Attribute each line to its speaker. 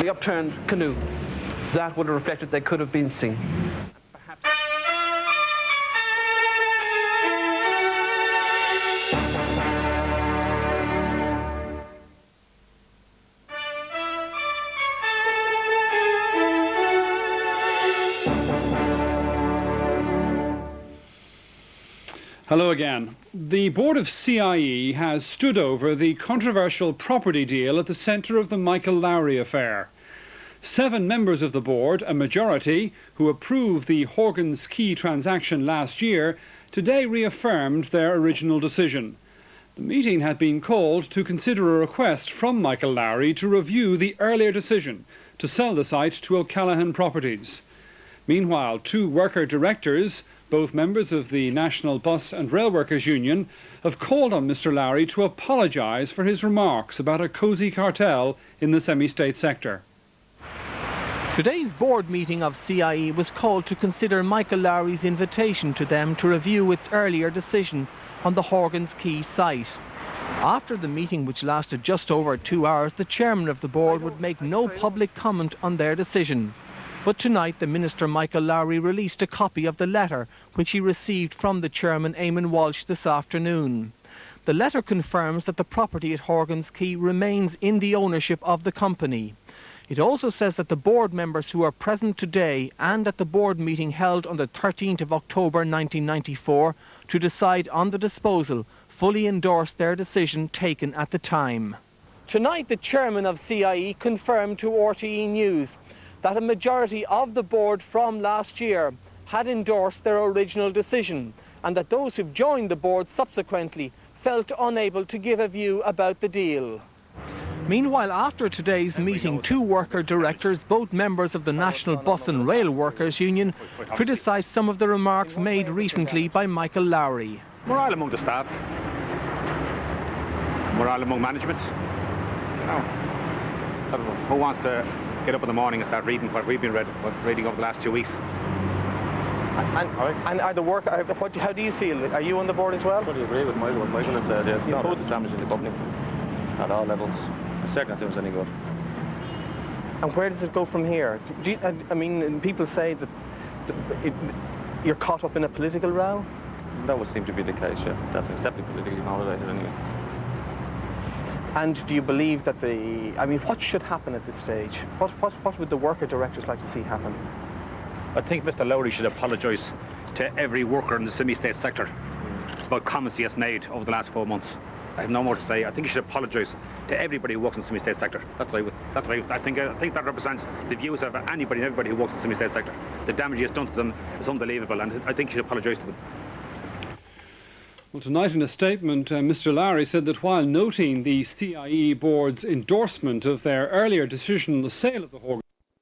Speaker 1: the upturned canoe. That would have reflected they could have been seen.
Speaker 2: Hello again. The board of CIE has stood over the controversial property deal at the centre of the Michael Lowry affair. 7 members of the board, a majority, who approved the Horgan's Quay transaction last year, today reaffirmed their original decision. The meeting had been called to consider a request from Michael Lowry to review the earlier decision to sell the site to O'Callaghan Properties. Meanwhile, 2 worker directors, both members of the National Bus and Rail Workers Union, have called on Mr Lowry to apologise for his remarks about a cosy cartel in the semi-state sector.
Speaker 3: Today's board meeting of CIE was called to consider Michael Lowry's invitation to them to review its earlier decision on the Horgan's Quay site. After the meeting, which lasted just over 2 hours, the chairman of the board would make no public comment on their decision. But tonight, the Minister Michael Lowry released a copy of the letter which he received from the chairman Eamon Walsh this afternoon. The letter confirms that the property at Horgan's Quay remains in the ownership of the company. It also says that the board members who are present today and at the board meeting held on the 13th of October 1994 to decide on the disposal fully endorse their decision taken at the time. Tonight, the chairman of CIE confirmed to RTE News that a majority of the board from last year had endorsed their original decision, and that those who've joined the board subsequently felt unable to give a view about the deal. Meanwhile, after today's meeting, 2 worker directors, both members of the National Bus and Rail Workers Union, criticised some of the remarks made recently by Michael Lowry.
Speaker 4: Morale among the staff, morale among management. You know, sort of who wants to get up in the morning and start reading what we've been reading over the last 2 weeks.
Speaker 3: And are the work? How do you feel? Are you on the board as well?
Speaker 5: I totally agree with Michael. What Michael has said. Yes, not both damaging the company at all levels. It's certainly not doing us any good.
Speaker 3: And where does it go from here? I mean, people say that you're caught up in a political row.
Speaker 5: That would seem to be the case. Yeah, definitely. It's definitely politically motivated anyway.
Speaker 3: And do you believe that what should happen at this stage? What would the worker directors like to see happen?
Speaker 4: I think Mr Lowry should apologise to every worker in the semi-state sector about comments he has made over the last 4 months. I have no more to say. I think he should apologise to everybody who works in the semi-state sector. That's what I think that represents the views of anybody and everybody who works in the semi-state sector. The damage he has done to them is unbelievable, and I think he should apologise to them.
Speaker 2: Well, tonight in a statement, Mr Lowry said that while noting the CIE board's endorsement of their earlier decision on the sale of the Horgan